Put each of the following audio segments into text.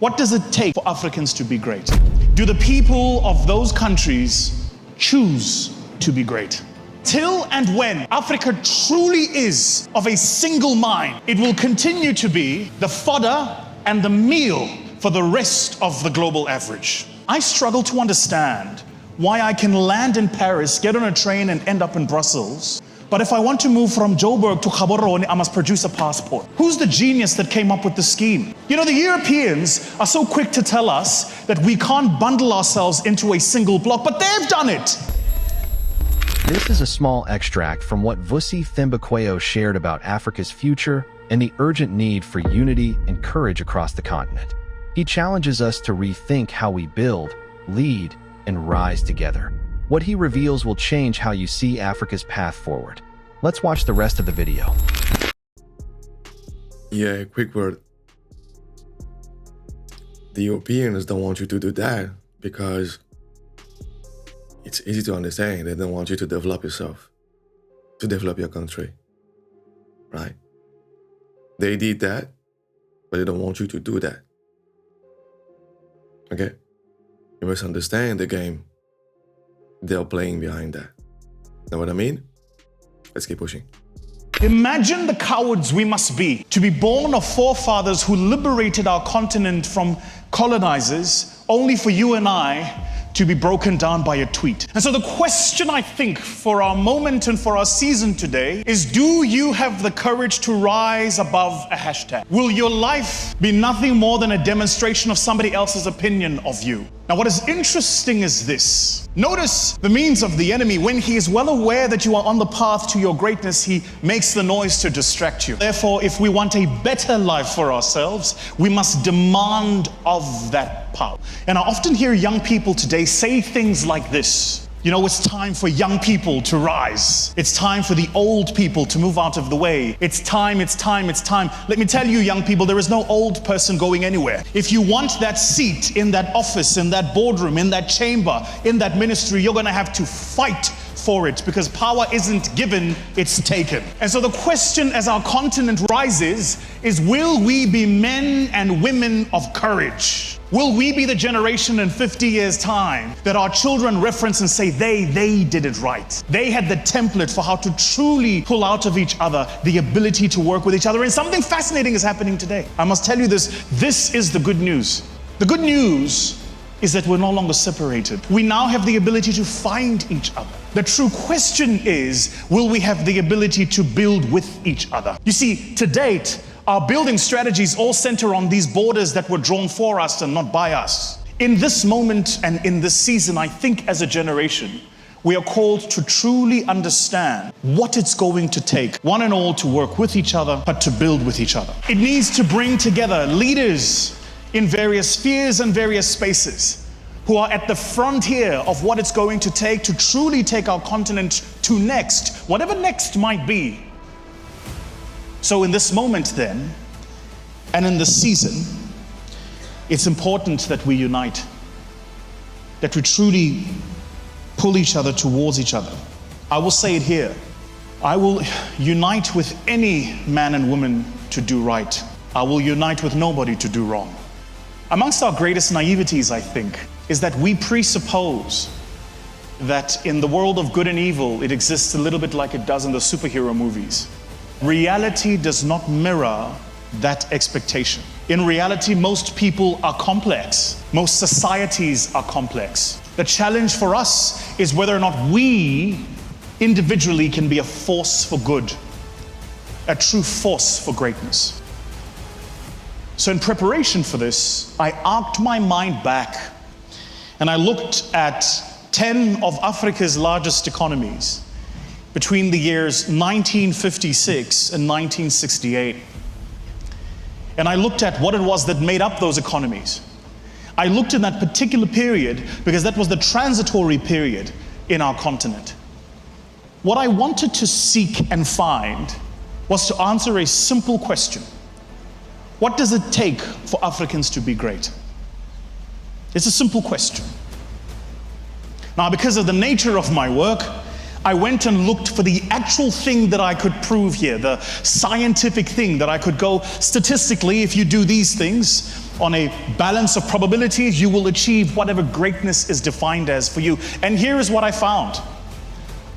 What does it take for Africans to be great? Do the people of those countries choose to be great? Till and when Africa truly is of a single mind, it will continue to be the fodder and the meal for the rest of the global average. I struggle to understand why I can land in Paris, get on a train and end up in Brussels, but if I want to move from Joburg to Gaborone, I must produce a passport. Who's the genius that came up with the scheme? You know, the Europeans are so quick to tell us that we can't bundle ourselves into a single block, but they've done it. This is a small extract from what Vusi Thembekwayo shared about Africa's future and the urgent need for unity and courage across the continent. He challenges us to rethink how we build, lead, and rise together. What he reveals will change how you see Africa's path forward. Let's watch the rest of the video. Yeah, quick word. The Europeans don't want you to do that because it's easy to understand. They don't want you to develop yourself, to develop your country, right? They did that, but they don't want you to do that. Okay? You must understand the game they're playing behind that. Know what I mean? Let's keep pushing. Imagine the cowards we must be to be born of forefathers who liberated our continent from colonizers, only for you and I to be broken down by a tweet. And so the question, I think, for our moment and for our season today is, do you have the courage to rise above a hashtag? Will your life be nothing more than a demonstration of somebody else's opinion of you? Now, what is interesting is this. Notice the means of the enemy. When he is well aware that you are on the path to your greatness, he makes the noise to distract you. Therefore, if we want a better life for ourselves, we must demand of that power. And I often hear young people today say things like this. You know, it's time for young people to rise. It's time for the old people to move out of the way. It's time, it's time, it's time. Let me tell you, young people, there is no old person going anywhere. If you want that seat in that office, in that boardroom, in that chamber, in that ministry, you're going to have to fight for it, because power isn't given, it's taken. And so the question as our continent rises is, will we be men and women of courage? Will we be the generation in 50 years' time that our children reference and say, they did it right? They had the template for how to truly pull out of each other the ability to work with each other. And something fascinating is happening today. I must tell you this. This is the good news. The good news is that we're no longer separated. We now have the ability to find each other. The true question is, will we have the ability to build with each other? You see, to date, our building strategies all center on these borders that were drawn for us and not by us. In this moment and in this season, I think as a generation, we are called to truly understand what it's going to take, one and all, to work with each other, but to build with each other. It needs to bring together leaders in various spheres and various spaces who are at the frontier of what it's going to take to truly take our continent to next, whatever next might be. So in this moment then, and in this season, it's important that we unite, that we truly pull each other towards each other. I will say it here. I will unite with any man and woman to do right. I will unite with nobody to do wrong. Amongst our greatest naiveties, I think, is that we presuppose that in the world of good and evil, it exists a little bit like it does in the superhero movies. Reality does not mirror that expectation. In reality, most people are complex. Most societies are complex. The challenge for us is whether or not we individually can be a force for good, a true force for greatness. So in preparation for this, I arced my mind back and I looked at 10 of Africa's largest economies between the years 1956 and 1968. And I looked at what it was that made up those economies. I looked in that particular period because that was the transitory period in our continent. What I wanted to seek and find was to answer a simple question. What does it take for Africans to be great? It's a simple question. Now, because of the nature of my work, I went and looked for the actual thing that I could prove here, the scientific thing that I could go statistically, if you do these things, on a balance of probabilities, you will achieve whatever greatness is defined as for you. And here is what I found.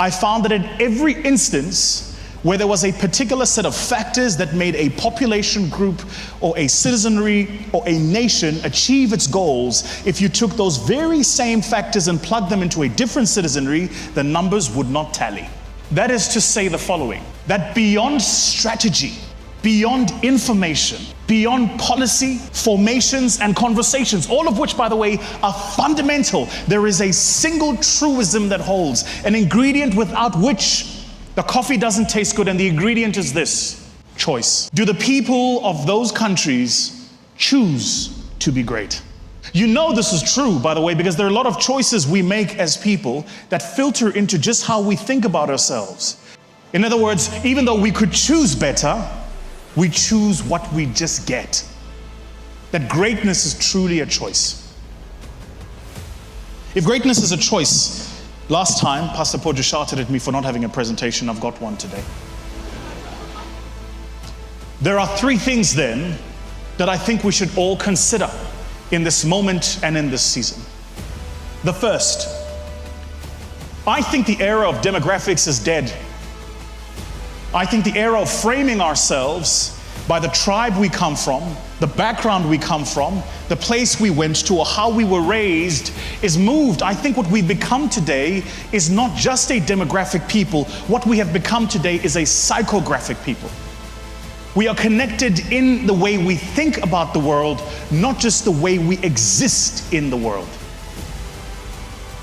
I found that in every instance where there was a particular set of factors that made a population group or a citizenry or a nation achieve its goals, if you took those very same factors and plugged them into a different citizenry, the numbers would not tally. That is to say the following, that beyond strategy, beyond information, beyond policy, formations, and conversations, all of which, by the way, are fundamental, there is a single truism that holds, an ingredient without which the coffee doesn't taste good, and the ingredient is this: choice. Do the people of those countries choose to be great? You know this is true, by the way, because there are a lot of choices we make as people that filter into just how we think about ourselves. In other words, even though we could choose better, we choose what we just get. That greatness is truly a choice. If greatness is a choice, last time, Pastor Pojo shouted at me for not having a presentation. I've got one today. There are three things then that I think we should all consider in this moment and in this season. The first, I think the era of demographics is dead. I think the era of framing ourselves by the tribe we come from, the background we come from, the place we went to, or how we were raised is moved. I think what we've become today is not just a demographic people. What we have become today is a psychographic people. We are connected in the way we think about the world, not just the way we exist in the world.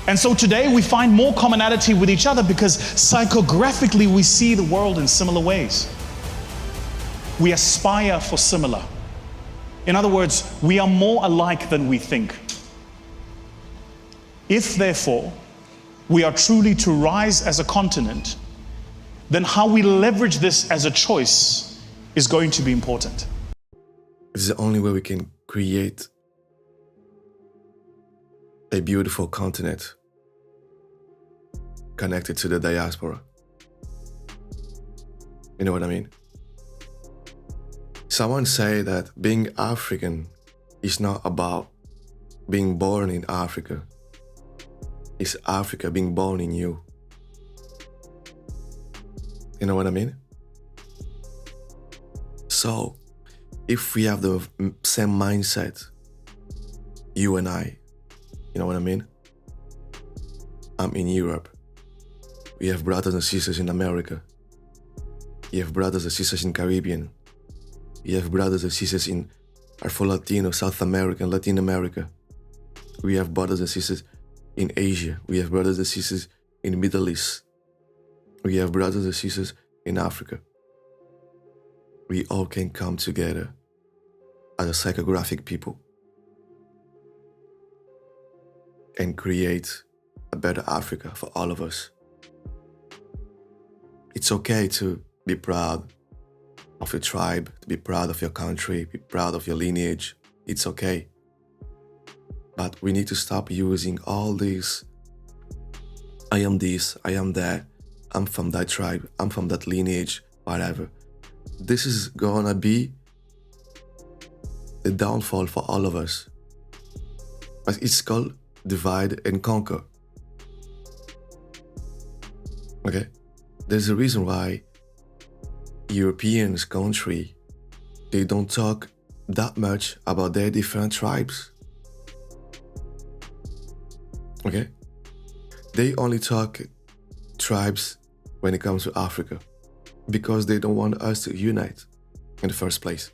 And so today we find more commonality with each other because psychographically we see the world in similar ways. We aspire for similar. In other words, we are more alike than we think. If, therefore, we are truly to rise as a continent, then how we leverage this as a choice is going to be important. It's the only way we can create a beautiful continent connected to the diaspora. You know what I mean? Someone say that being African is not about being born in Africa. It's Africa being born in you. You know what I mean? So, if we have the same mindset, you and I, you know what I mean? I'm in Europe. We have brothers and sisters in America. You have brothers and sisters in Caribbean. You have brothers and sisters in Afro-Latino, South America, and Latin America. We have brothers and sisters in Asia. We have brothers and sisters in the Middle East. We have brothers and sisters in Africa. We all can come together as a psychographic people and create a better Africa for all of us. It's okay to be proud of your tribe, to be proud of your country, be proud of your lineage. It's okay. But we need to stop using all these, I am this, I am that, I'm from that tribe, I'm from that lineage, whatever. This is gonna be the downfall for all of us. But it's called divide and conquer. Okay? There's a reason why Europeans country, they don't talk that much about their different tribes. Okay? They only talk tribes when it comes to Africa because they don't want us to unite in the first place.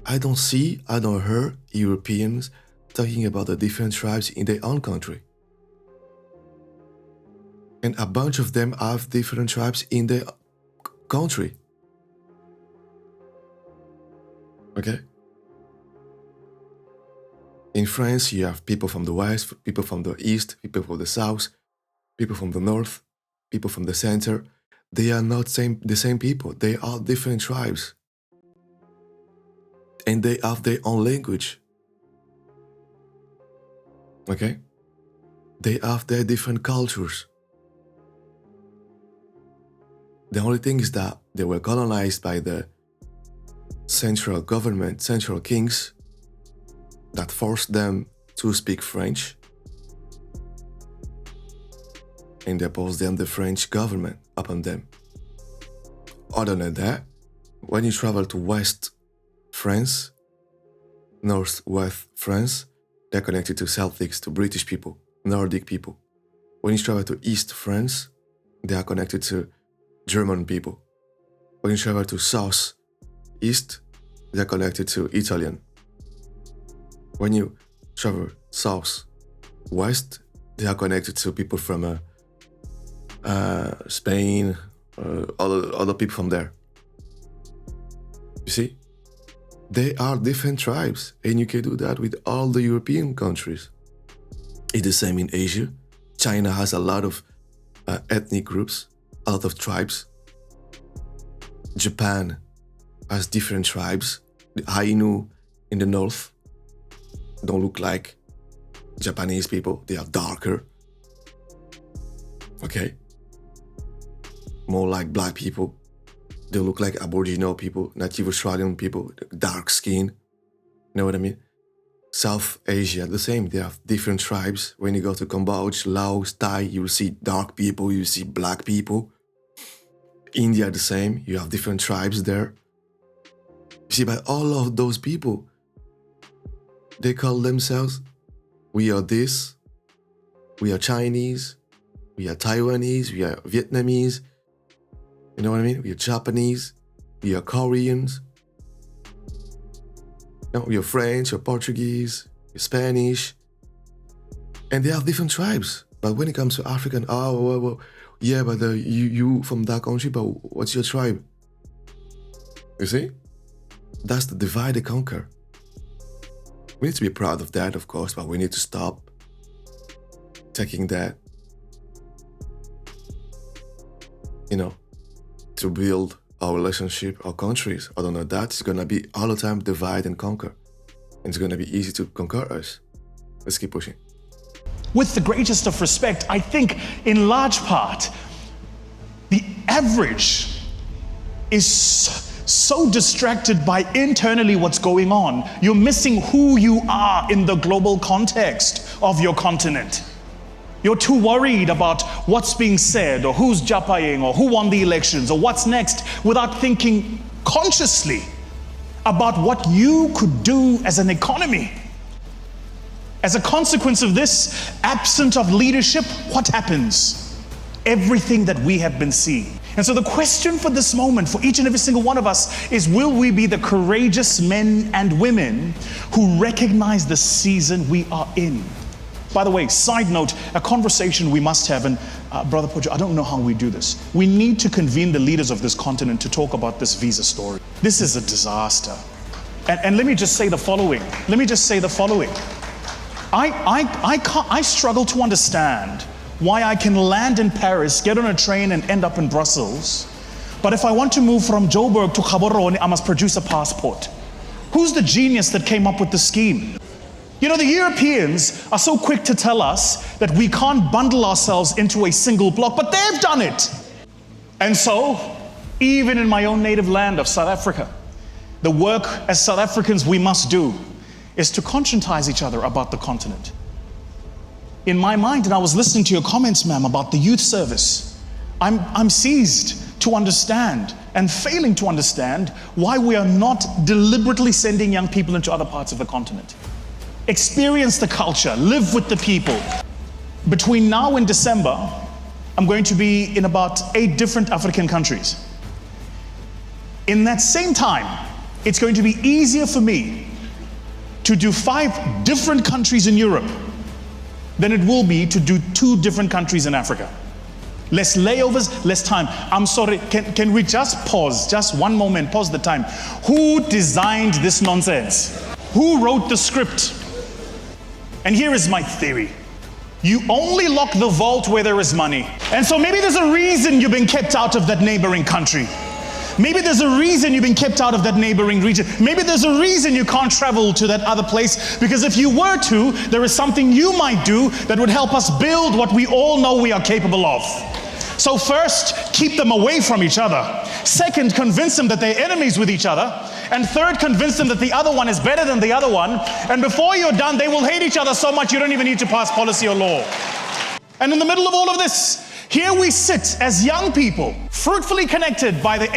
I don't hear Europeans talking about the different tribes in their own country. And a bunch of them have different tribes in their country. Okay? In France, you have people from the west, people from the east, people from the south, people from the north, people from the center. They are not the same people. They are different tribes. And they have their own language. Okay? They have their different cultures. The only thing is that they were colonized by the central government, central kings, that force them to speak French, and impose them the French government upon them. Other than that, when you travel to West France, Northwest France, they're connected to Celtics, to British people, Nordic people. When you travel to East France, they are connected to German people. When you travel to South East, they're connected to Italian. When you travel South West, they are connected to people from Spain, other people from there. You see? They are different tribes, and you can do that with all the European countries. It's the same in Asia. China has a lot of ethnic groups, a lot of tribes. Japan has different tribes. The Ainu in the north don't look like Japanese people. They are darker. Okay? More like black people. They look like Aboriginal people, Native Australian people, dark skin. You know what I mean? South Asia, the same. They have different tribes. When you go to Cambodia, Laos, Thai, you'll see dark people, you see black people. India, the same. You have different tribes there. You see, but all of those people, they call themselves, we are this, we are Chinese, we are Taiwanese, we are Vietnamese. You know what I mean? We are Japanese, we are Koreans. No, you're French, you're Portuguese, you're Spanish. And they have different tribes. But when it comes to African, yeah, but you from that country, but what's your tribe? You see? That's the divide and conquer. We need to be proud of that, of course, but we need to stop taking that, to build our relationship, our countries. Other than that, it's going to be all the time divide and conquer. And it's going to be easy to conquer us. Let's keep pushing. With the greatest of respect, I think in large part, the average is so distracted by internally what's going on. You're missing who you are in the global context of your continent. You're too worried about what's being said or who's japaying or who won the elections or what's next without thinking consciously about what you could do as an economy. As a consequence of this, absent of leadership, what happens? Everything that we have been seeing. And so the question for this moment, for each and every single one of us, is will we be the courageous men and women who recognize the season we are in? By the way, side note, a conversation we must have, and Brother Pojo, I don't know how we do this. We need to convene the leaders of this continent to talk about this visa story. This is a disaster. And let me just say the following. I struggle to understand why I can land in Paris, get on a train and end up in Brussels. But if I want to move from Joburg to Gaborone, I must produce a passport. Who's the genius that came up with the scheme? You know, the Europeans are so quick to tell us that we can't bundle ourselves into a single block, but they've done it. And so, even in my own native land of South Africa, the work as South Africans we must do is to conscientize each other about the continent. In my mind, and I was listening to your comments, ma'am, about the youth service, I'm seized to understand and failing to understand why we are not deliberately sending young people into other parts of the continent. Experience the culture, live with the people. Between now and December, I'm going to be in about 8 different African countries. In that same time, it's going to be easier for me to do 5 different countries in Europe than it will be to do 2 different countries in Africa. Less layovers, less time. I'm sorry, can we just pause, just one moment, pause the time. Who designed this nonsense? Who wrote the script? And here is my theory. You only lock the vault where there is money. And so maybe there's a reason you've been kept out of that neighboring country. Maybe there's a reason you've been kept out of that neighboring region. Maybe there's a reason you can't travel to that other place, because if you were to, there is something you might do that would help us build what we all know we are capable of. So first, keep them away from each other. Second, convince them that they're enemies with each other. And third, convince them that the other one is better than the other one. And before you're done, they will hate each other so much you don't even need to pass policy or law. And in the middle of all of this, here we sit as young people, fruitfully connected by the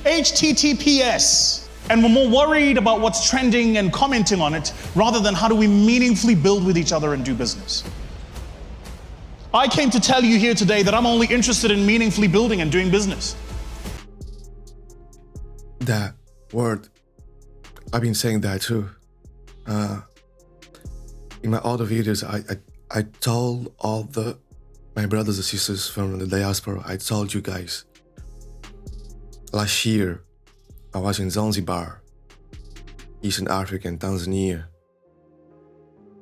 HTTPS. And we're more worried about what's trending and commenting on it, rather than how do we meaningfully build with each other and do business. I came to tell you here today that I'm only interested in meaningfully building and doing business. That word, I've been saying that too. In my other videos, I told all my brothers and sisters from the diaspora, I told you guys, last year, I was in Zanzibar, Eastern Africa and Tanzania,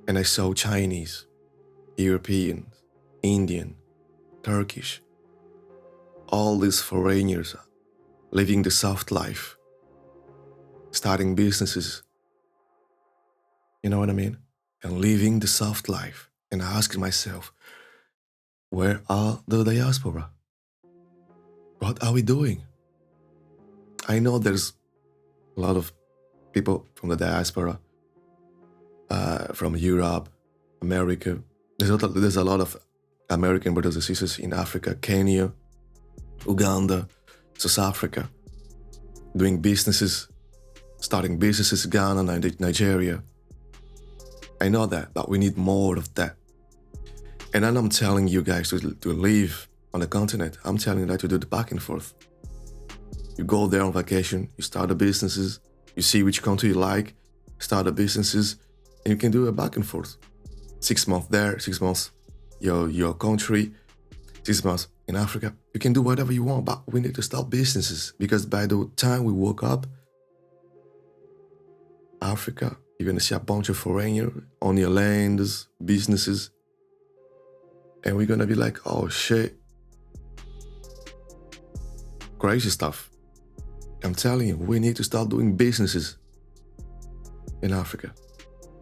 and I saw Chinese, European, Indian, Turkish, all these foreigners living the soft life, starting businesses, you know what I mean? And living the soft life. And I asked myself, where are the diaspora? What are we doing? I know there's a lot of people from the diaspora, from Europe, America. There's a lot of American brothers and sisters in Africa, Kenya, Uganda, South Africa, doing businesses, starting businesses, Ghana, Nigeria. I know that, but we need more of that. And then I'm telling you guys to live on the continent. I'm telling you that to do the back and forth. You go there on vacation, you start the businesses, you see which country you like, start the businesses, and you can do a back and forth. 6 months there, 6 months your country, 6 months in Africa. You can do whatever you want, but we need to start businesses, because by the time we woke up, Africa, you're gonna see a bunch of foreigners on your lands, businesses, and we're gonna be like, oh shit. Crazy stuff. I'm telling you, we need to start doing businesses in Africa.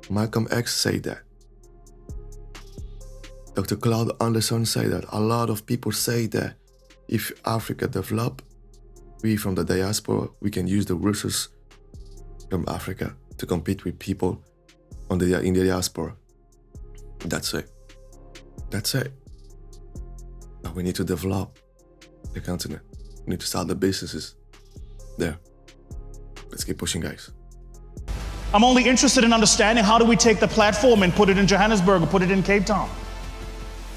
Malcolm X said that. Dr. Claude Anderson said that. A lot of people say that if Africa develop, we from the diaspora, we can use the resources from Africa to compete with people in the diaspora. That's it. That's it. But we need to develop the continent. We need to start the businesses there. Let's keep pushing, guys. I'm only interested in understanding how do we take the platform and put it in Johannesburg or put it in Cape Town?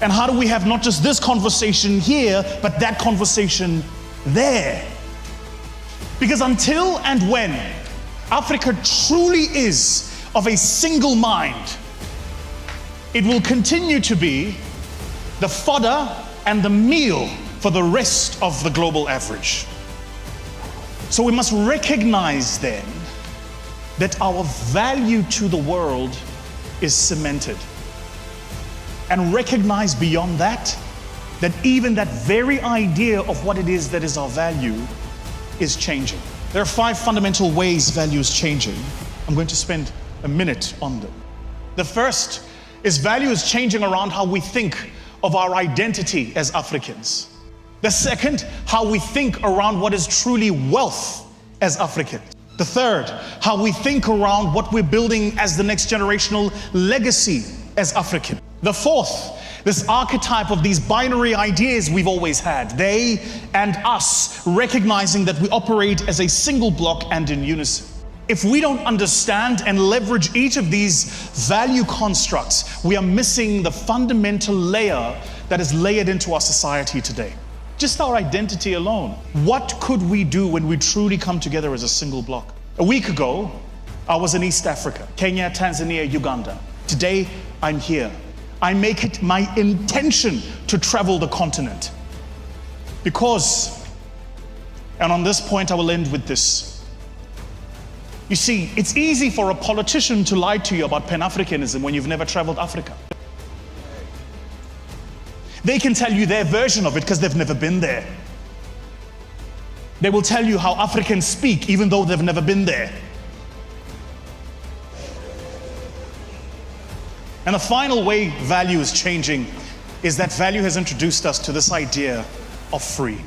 And how do we have not just this conversation here, but that conversation there? Because until and when Africa truly is of a single mind, it will continue to be the fodder and the meal for the rest of the global average. So we must recognize then that our value to the world is cemented. And recognize beyond that, that even that very idea of what it is that is our value is changing. There are 5 fundamental ways value is changing. I'm going to spend a minute on them. The first is value is changing around how we think of our identity as Africans. The second, how we think around what is truly wealth as Africans. The third, how we think around what we're building as the next generational legacy as African. The fourth, this archetype of these binary ideas we've always had, they and us, recognizing that we operate as a single block and in unison. If we don't understand and leverage each of these value constructs, we are missing the fundamental layer that is layered into our society today. Just our identity alone. What could we do when we truly come together as a single block? A week ago, I was in East Africa, Kenya, Tanzania, Uganda. Today, I'm here. I make it my intention to travel the continent. Because, and on this point I will end with this. You see, it's easy for a politician to lie to you about Pan-Africanism when you've never traveled Africa. They can tell you their version of it because they've never been there. They will tell you how Africans speak even though they've never been there. And the final way value is changing is that value has introduced us to this idea of free.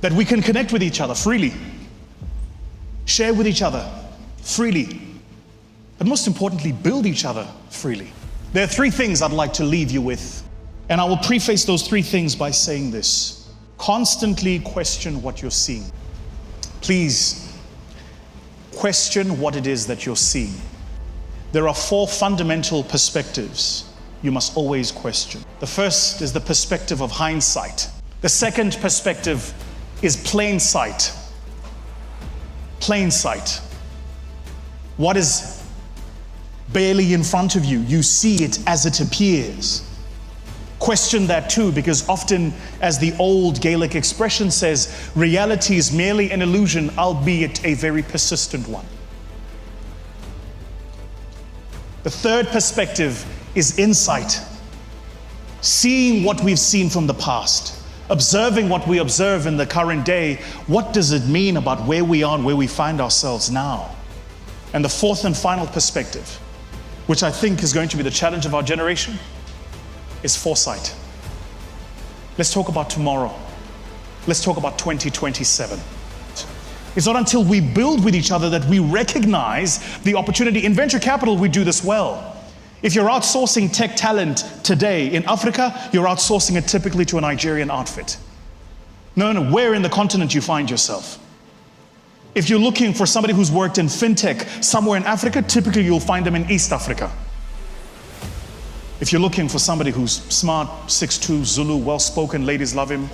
That we can connect with each other freely, share with each other freely, but most importantly, build each other freely. There are three things I'd like to leave you with, and I will preface those three things by saying this. Constantly question what you're seeing. Please, question what it is that you're seeing. There are four fundamental perspectives you must always question. The first is the perspective of hindsight. The second perspective is plain sight. Plain sight. What is barely in front of you, you see it as it appears. Question that too, because often, as the old Gaelic expression says, reality is merely an illusion, albeit a very persistent one. The third perspective is insight. Seeing what we've seen from the past, observing what we observe in the current day, what does it mean about where we are and where we find ourselves now? And the fourth and final perspective, which I think is going to be the challenge of our generation, is foresight. Let's talk about tomorrow. Let's talk about 2027. It's not until we build with each other that we recognize the opportunity. In venture capital, we do this well. If you're outsourcing tech talent today in Africa, you're outsourcing it typically to a Nigerian outfit. No, where in the continent you find yourself. If you're looking for somebody who's worked in fintech somewhere in Africa, typically you'll find them in East Africa. If you're looking for somebody who's smart, 6'2", Zulu, well-spoken, ladies love him,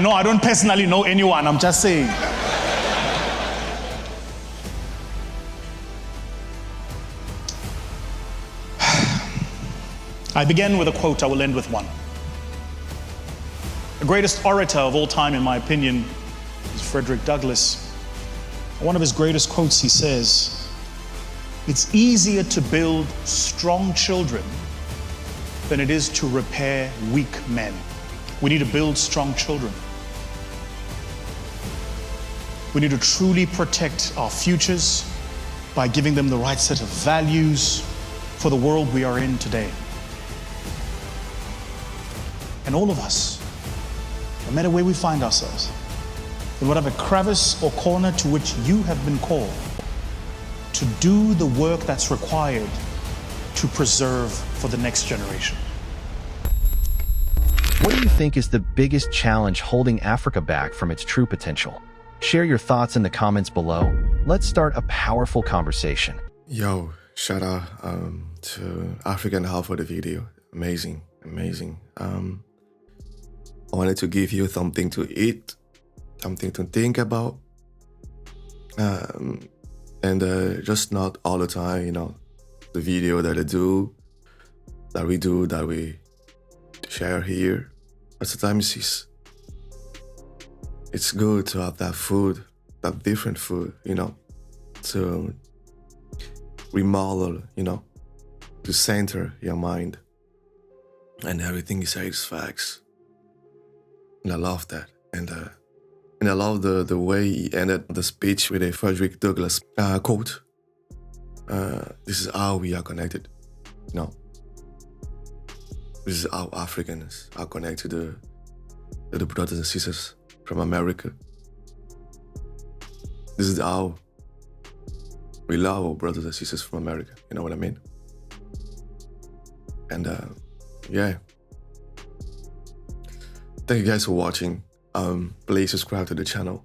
no, I don't personally know anyone, I'm just saying. I began with a quote, I will end with one. The greatest orator of all time, in my opinion, is Frederick Douglass. One of his greatest quotes, he says, "It's easier to build strong children than it is to repair weak men." We need to build strong children. We need to truly protect our futures by giving them the right set of values for the world we are in today. And all of us, no matter where we find ourselves, in whatever crevice or corner to which you have been called, to do the work that's required to preserve for the next generation. What do you think is the biggest challenge holding Africa back from its true potential? Share your thoughts in the comments below. Let's start a powerful conversation. Yo, shout out to African half of the video. Amazing, amazing. I wanted to give you something to eat, something to think about, and just not all the time, the video that we share here. But sometimes it's good to have that food, that different food, to remodel, to center your mind, and everything you say is facts. And I love that. And I love the way he ended the speech with a Frederick Douglass quote. This is how we are connected. This is how Africans are connected to the brothers and sisters from America. This is how we love our brothers and sisters from America. You know what I mean? And yeah. Thank you guys for watching. Please subscribe to the channel,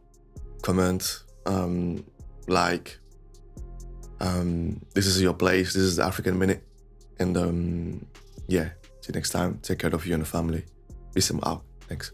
comment, like. This is your place. This is the African Minute. And yeah, see you next time. Take care of you and the family. Peace out. Thanks.